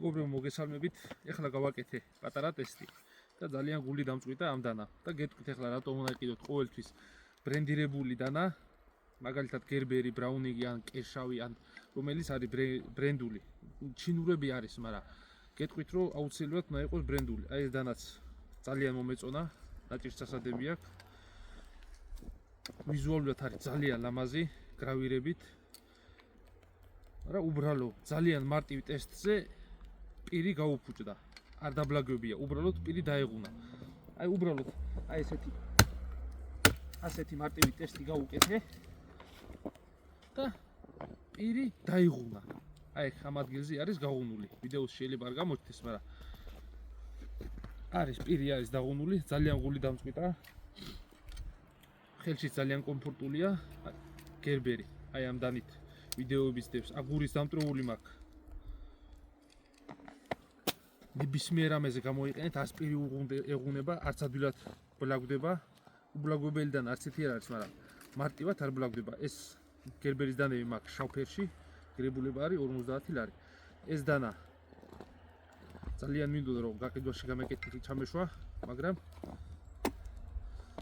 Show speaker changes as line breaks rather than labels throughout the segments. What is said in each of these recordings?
მეგობრებო, მოგესალმებით. ეხლა გავაკეთე პატარა ტესტი და ძალიან გული დამწყვიტა ამ დანა. და გეტყვით ეხლა რატომ უნდა იყიდოთ ყოველთვის ბრენდირებული დანა, მაგალითად გერბერი, ბრაუნინგი ან კეშავი ან რომელიც არის ბრენდული. ჩინურები არის, მაგრამ გეტყვით რომ აუცილებლად უნდა იყოს ბრენდული. აი ეს დანაც ძალიან მომეწონა, ნაჭირსასადები აქვს. ვიზუალურად არის ძალიან ლამაზი, გრავირებით. რა უბრალო ძალიან მარტივ ტესტზე პირი გაუფუჭდა. არ დაბლაგებია, უბრალოდ პირი დაეღუნა. აი უბრალოდ აი ასეთი მარტივი ტესტი გავუკეთე და პირი დაიღუნა. აი ამ ადგილზე არის გაღუნული. ვიდეოს შეიძლება არ გამოჩნდეს, მაგრამ არის პირი არის დაღუნული, ძალიან გული დამწყვიტა. ხელში ძალიან კომფორტულია. გერბერი, აი ამ დანით ვიდეოების დევს, აგურის დამტრეული მაქვს. ნებისმიერ ამაზე გამოიყენეთ, ას პირი ეღუნება, არც ადვილად ბლაგდება. უბლაგებელიდან არც ერთი არ არის, მაგრამ მარტივად არ ბლაგდება. ეს გერბერის დანები მაქვს შავფერში, გრებულება არის 50 ლარი. ეს დანა ძალიან მინდოდა რომ გაყიდვაში გამეკეთილი ჩამეშვა, მაგრამ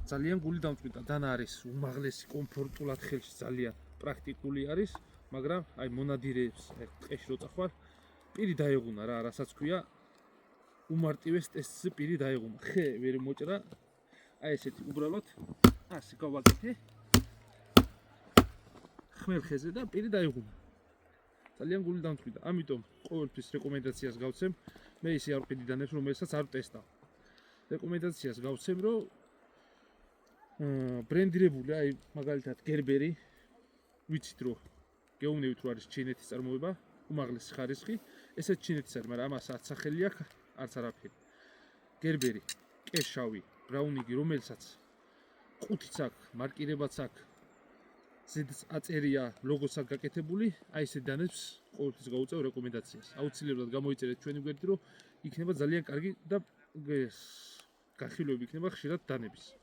ძალიან გული დამწყვიტა. დანა არის უმაღლესი, კომფორტულად ხელში ძალიან პრაქტიკული არის, მაგრამ აი მონადირეებს ტყეში რო წახვალ, პირი დაეღუნა რა, რასაც ქვია, უმარტივეს ტესტზე პირი დაეღუნა. ხე ვერ მოჭრა. აი ესეთი უბრალოდ ასე გავაკეთე. ხმელ ხეზე და პირი დაეღუნა. ძალიან გული დამწყვიტა. ამიტომ ყოველთვის რეკომენდაციას გავცემ. მე ისე არ ვყიდი დანებს, რომელსაც არ ვტესტავ. რეკომენდაციას გავცემ, რომ ბრენდირებული, აი მაგალითად გერბერი, ვიცით რომ გეუბნებით რომ არის ჩინეთის წარმოება, უმაღლესი ხარისხი, ესეც ჩინეთის არის, მაგრამ ამას არც სახელი აქვს, არც არაფერი. გერბერი, კეშავი, ბრაუნინგი, რომელსაც ყუთიც აქვს, მარკირებაც აქვს, ზედაც აწერია, ლოგოც აქვს გაკეთებული, აი ესე დანებს ყოველთვის გავუწევ რეკომენდაციას. აუცილებლად გამოიწერეთ ჩვენი გვერდი, რომ იქნება ძალიან კარგი და გახილვები იქნება ხშირად დანების.